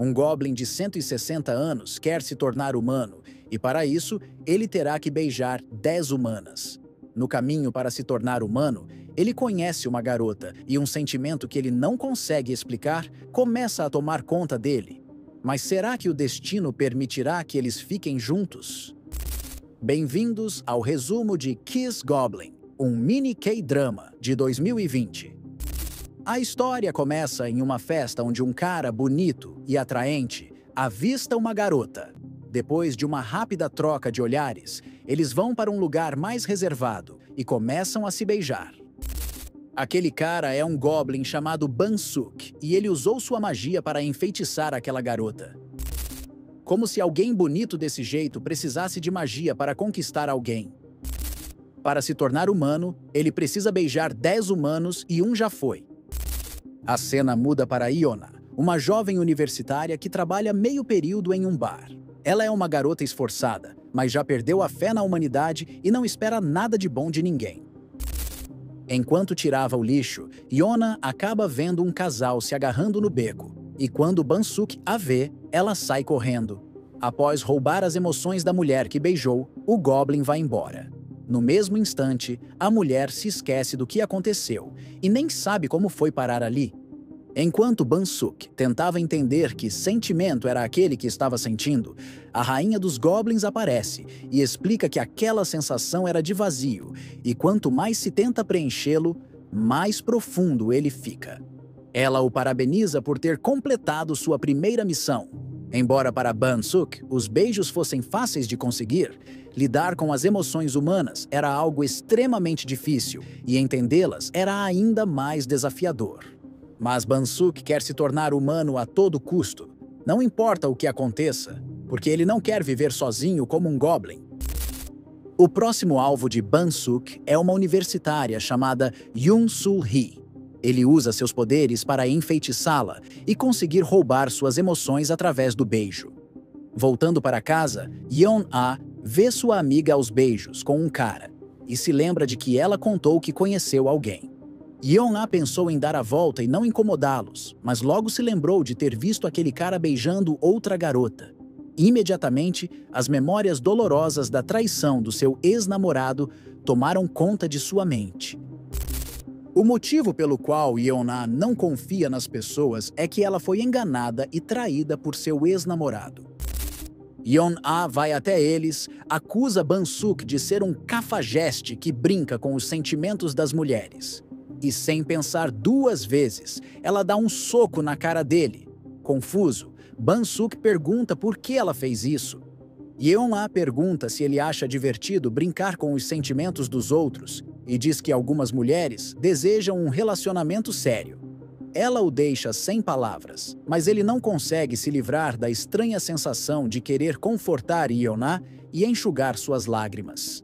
Um Goblin de 160 anos quer se tornar humano e, para isso, ele terá que beijar 10 humanas. No caminho para se tornar humano, ele conhece uma garota e um sentimento que ele não consegue explicar começa a tomar conta dele. Mas será que o destino permitirá que eles fiquem juntos? Bem-vindos ao resumo de Kiss Goblin, um mini K-drama de 2020. A história começa em uma festa onde um cara bonito e atraente avista uma garota. Depois de uma rápida troca de olhares, eles vão para um lugar mais reservado e começam a se beijar. Aquele cara é um Goblin chamado Bansuk e ele usou sua magia para enfeitiçar aquela garota. Como se alguém bonito desse jeito precisasse de magia para conquistar alguém. Para se tornar humano, ele precisa beijar 10 humanos e um já foi. A cena muda para Iona, uma jovem universitária que trabalha meio período em um bar. Ela é uma garota esforçada, mas já perdeu a fé na humanidade e não espera nada de bom de ninguém. Enquanto tirava o lixo, Iona acaba vendo um casal se agarrando no beco, e quando Bansuk a vê, ela sai correndo. Após roubar as emoções da mulher que beijou, o Goblin vai embora. No mesmo instante, a mulher se esquece do que aconteceu e nem sabe como foi parar ali. Enquanto Bansuk tentava entender que sentimento era aquele que estava sentindo, a rainha dos Goblins aparece e explica que aquela sensação era de vazio, e quanto mais se tenta preenchê-lo, mais profundo ele fica. Ela o parabeniza por ter completado sua primeira missão. Embora para Bansuk os beijos fossem fáceis de conseguir, lidar com as emoções humanas era algo extremamente difícil e entendê-las era ainda mais desafiador. Mas Bansuk quer se tornar humano a todo custo. Não importa o que aconteça, porque ele não quer viver sozinho como um Goblin. O próximo alvo de Bansuk é uma universitária chamada Yoon-Sul-hee. Ele usa seus poderes para enfeitiçá-la e conseguir roubar suas emoções através do beijo. Voltando para casa, Yeon-ah vê sua amiga aos beijos com um cara e se lembra de que ela contou que conheceu alguém. Yeon-ah pensou em dar a volta e não incomodá-los, mas logo se lembrou de ter visto aquele cara beijando outra garota. Imediatamente, as memórias dolorosas da traição do seu ex-namorado tomaram conta de sua mente. O motivo pelo qual Yeon-ah não confia nas pessoas é que ela foi enganada e traída por seu ex-namorado. Yeon-ah vai até eles, acusa Bansuk de ser um cafajeste que brinca com os sentimentos das mulheres. E sem pensar duas vezes, ela dá um soco na cara dele. Confuso, Bansuk pergunta por que ela fez isso. Yeon-ah pergunta se ele acha divertido brincar com os sentimentos dos outros e diz que algumas mulheres desejam um relacionamento sério. Ela o deixa sem palavras, mas ele não consegue se livrar da estranha sensação de querer confortar Yeon-ah e enxugar suas lágrimas.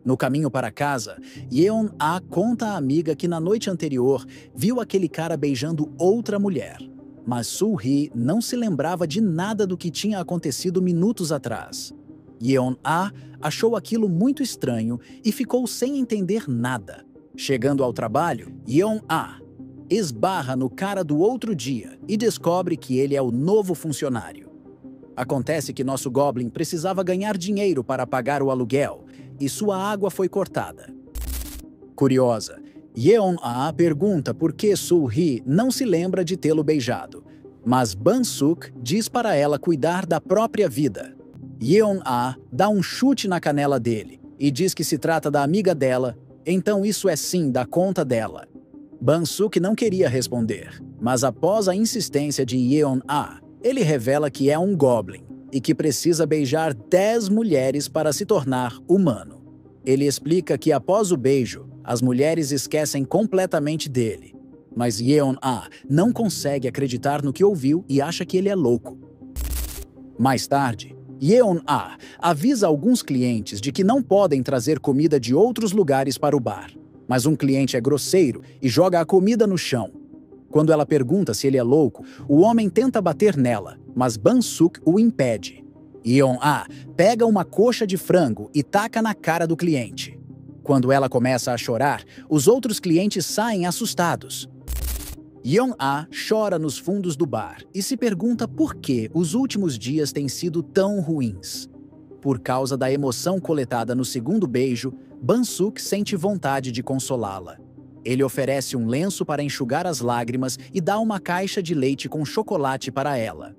No caminho para casa, Yeon-ah conta à amiga que na noite anterior viu aquele cara beijando outra mulher. Mas Sul-hee não se lembrava de nada do que tinha acontecido minutos atrás. Yeon-ah achou aquilo muito estranho e ficou sem entender nada. Chegando ao trabalho, Yeon-ah esbarra no cara do outro dia e descobre que ele é o novo funcionário. Acontece que nosso Goblin precisava ganhar dinheiro para pagar o aluguel e sua água foi cortada. Curiosa, Yeon-ah pergunta por que Sul-hee não se lembra de tê-lo beijado, mas Bansuk diz para ela cuidar da própria vida. Yeon-ah dá um chute na canela dele e diz que se trata da amiga dela, então isso é sim da conta dela. Bansuk não queria responder, mas após a insistência de Yeon-ah, ele revela que é um Goblin e que precisa beijar 10 mulheres para se tornar humano. Ele explica que após o beijo, as mulheres esquecem completamente dele. Mas Yeon-ah não consegue acreditar no que ouviu e acha que ele é louco. Mais tarde, Yeon-ah avisa alguns clientes de que não podem trazer comida de outros lugares para o bar. Mas um cliente é grosseiro e joga a comida no chão. Quando ela pergunta se ele é louco, o homem tenta bater nela, mas Bansuk o impede. Yeon-ah pega uma coxa de frango e taca na cara do cliente. Quando ela começa a chorar, os outros clientes saem assustados. Yeon-ah chora nos fundos do bar e se pergunta por que os últimos dias têm sido tão ruins. Por causa da emoção coletada no segundo beijo, Ban-suk sente vontade de consolá-la. Ele oferece um lenço para enxugar as lágrimas e dá uma caixa de leite com chocolate para ela.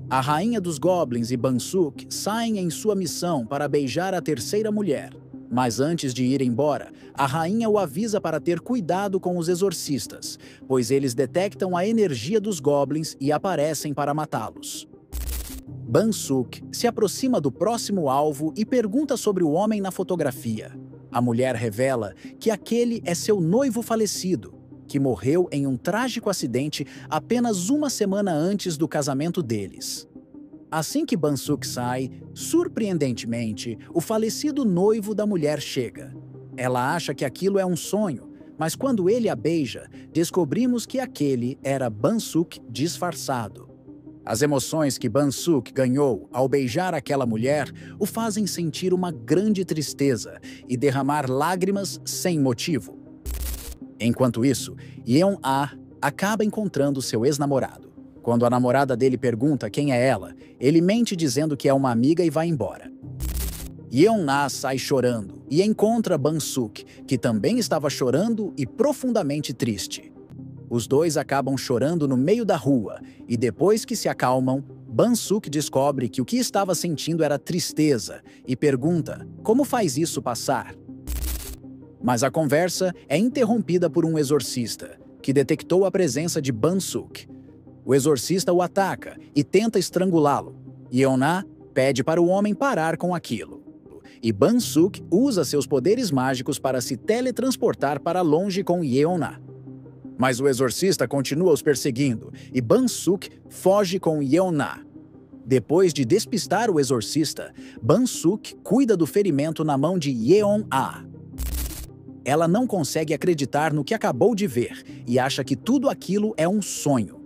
A rainha dos goblins e Ban-suk saem em sua missão para beijar a terceira mulher. Mas antes de ir embora, a rainha o avisa para ter cuidado com os exorcistas, pois eles detectam a energia dos goblins e aparecem para matá-los. Ban-suk se aproxima do próximo alvo e pergunta sobre o homem na fotografia. A mulher revela que aquele é seu noivo falecido, que morreu em um trágico acidente apenas uma semana antes do casamento deles. Assim que Ban-suk sai, surpreendentemente, o falecido noivo da mulher chega. Ela acha que aquilo é um sonho, mas quando ele a beija, descobrimos que aquele era Ban-suk disfarçado. As emoções que Ban-suk ganhou ao beijar aquela mulher o fazem sentir uma grande tristeza e derramar lágrimas sem motivo. Enquanto isso, Yeon-ah acaba encontrando seu ex-namorado. Quando a namorada dele pergunta quem é ela, ele mente dizendo que é uma amiga e vai embora. Yeon-ah sai chorando e encontra Ban-suk, que também estava chorando e profundamente triste. Os dois acabam chorando no meio da rua e depois que se acalmam, Ban-suk descobre que o que estava sentindo era tristeza e pergunta como faz isso passar. Mas a conversa é interrompida por um exorcista, que detectou a presença de Ban-suk. O exorcista o ataca e tenta estrangulá-lo. Yeon-ah pede para o homem parar com aquilo. E Ban-suk usa seus poderes mágicos para se teletransportar para longe com Yeon-ah. Mas o exorcista continua os perseguindo e Ban-suk foge com Yeon-ah. Depois de despistar o exorcista, Ban-suk cuida do ferimento na mão de Yeon-ah. Ela não consegue acreditar no que acabou de ver e acha que tudo aquilo é um sonho.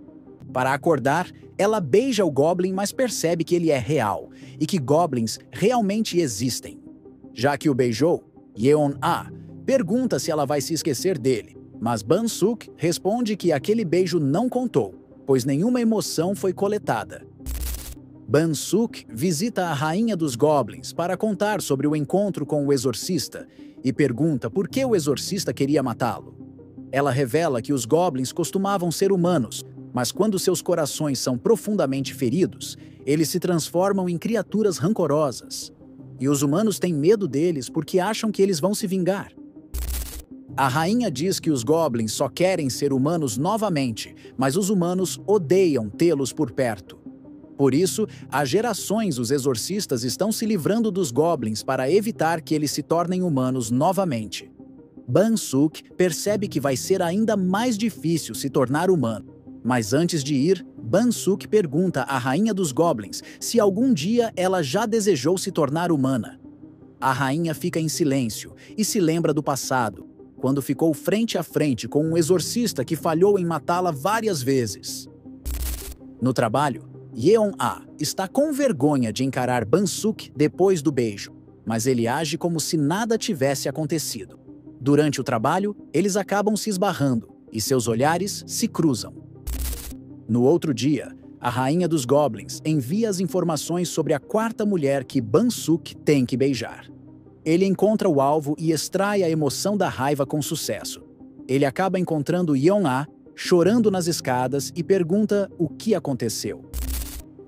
Para acordar, ela beija o Goblin, mas percebe que ele é real e que Goblins realmente existem. Já que o beijou, Yeon-ah pergunta se ela vai se esquecer dele, mas Ban-suk responde que aquele beijo não contou, pois nenhuma emoção foi coletada. Ban-suk visita a rainha dos Goblins para contar sobre o encontro com o exorcista e pergunta por que o exorcista queria matá-lo. Ela revela que os Goblins costumavam ser humanos, mas quando seus corações são profundamente feridos, eles se transformam em criaturas rancorosas. E os humanos têm medo deles porque acham que eles vão se vingar. A rainha diz que os Goblins só querem ser humanos novamente, mas os humanos odeiam tê-los por perto. Por isso, há gerações os exorcistas estão se livrando dos Goblins para evitar que eles se tornem humanos novamente. Ban-suk percebe que vai ser ainda mais difícil se tornar humano. Mas antes de ir, Ban-suk pergunta à rainha dos Goblins se algum dia ela já desejou se tornar humana. A rainha fica em silêncio e se lembra do passado, quando ficou frente a frente com um exorcista que falhou em matá-la várias vezes. No trabalho, Yeon-ah está com vergonha de encarar Ban-suk depois do beijo, mas ele age como se nada tivesse acontecido. Durante o trabalho, eles acabam se esbarrando e seus olhares se cruzam. No outro dia, a rainha dos Goblins envia as informações sobre a quarta mulher que Ban-suk tem que beijar. Ele encontra o alvo e extrai a emoção da raiva com sucesso. Ele acaba encontrando Yeon-ah chorando nas escadas e pergunta o que aconteceu.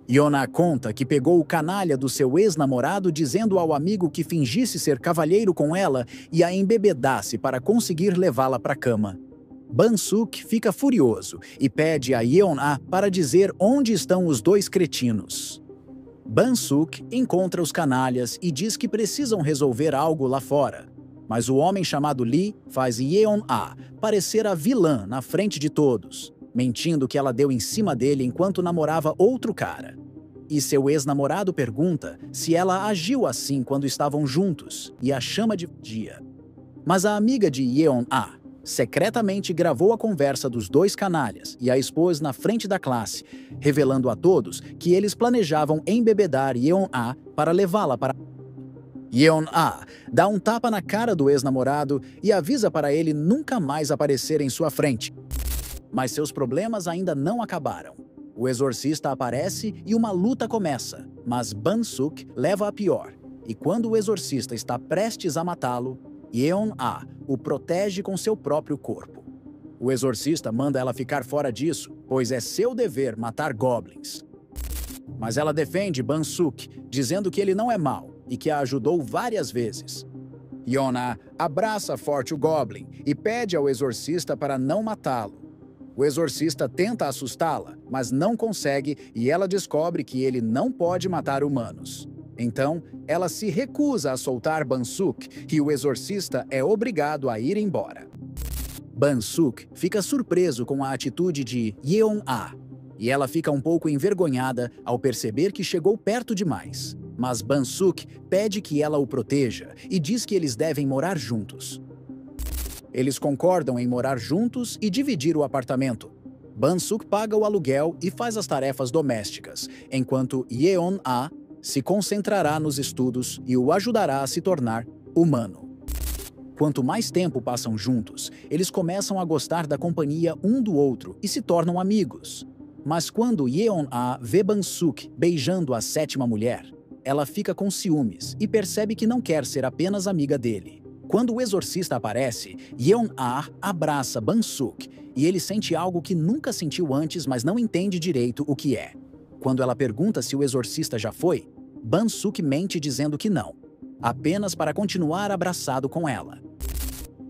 Yeon-ah conta que pegou o canalha do seu ex-namorado dizendo ao amigo que fingisse ser cavalheiro com ela e a embebedasse para conseguir levá-la para a cama. Ban-suk fica furioso e pede a Yeon-ah para dizer onde estão os dois cretinos. Ban-suk encontra os canalhas e diz que precisam resolver algo lá fora. Mas o homem chamado Lee faz Yeon-ah parecer a vilã na frente de todos, mentindo que ela deu em cima dele enquanto namorava outro cara. E seu ex-namorado pergunta se ela agiu assim quando estavam juntos e a chama de dia. Mas a amiga de Yeon-ah secretamente gravou a conversa dos dois canalhas e a expôs na frente da classe, revelando a todos que eles planejavam embebedar Yeon-ah para levá-la para... Yeon-ah dá um tapa na cara do ex-namorado e avisa para ele nunca mais aparecer em sua frente. Mas seus problemas ainda não acabaram. O exorcista aparece e uma luta começa, mas Ban-suk leva a pior. E quando o exorcista está prestes a matá-lo, Yeon-ah o protege com seu próprio corpo. O exorcista manda ela ficar fora disso, pois é seu dever matar goblins. Mas ela defende Ban-suk, dizendo que ele não é mau e que a ajudou várias vezes. Yeon-ah abraça forte o goblin e pede ao exorcista para não matá-lo. O exorcista tenta assustá-la, mas não consegue e ela descobre que ele não pode matar humanos. Então, ela se recusa a soltar Ban-suk e o exorcista é obrigado a ir embora. Ban-suk fica surpreso com a atitude de Yeon-ah e ela fica um pouco envergonhada ao perceber que chegou perto demais. Mas Ban-suk pede que ela o proteja e diz que eles devem morar juntos. Eles concordam em morar juntos e dividir o apartamento. Ban-suk paga o aluguel e faz as tarefas domésticas, enquanto Yeon-ah se concentrará nos estudos e o ajudará a se tornar humano. Quanto mais tempo passam juntos, eles começam a gostar da companhia um do outro e se tornam amigos. Mas quando Yeon-ah vê Ban-suk beijando a sétima mulher, ela fica com ciúmes e percebe que não quer ser apenas amiga dele. Quando o exorcista aparece, Yeon-ah abraça Ban-suk e ele sente algo que nunca sentiu antes, mas não entende direito o que é. Quando ela pergunta se o exorcista já foi, Ban-suk mente dizendo que não, apenas para continuar abraçado com ela.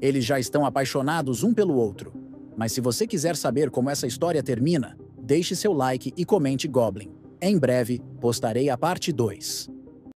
Eles já estão apaixonados um pelo outro. Mas se você quiser saber como essa história termina, deixe seu like e comente Goblin. Em breve, postarei a parte 2.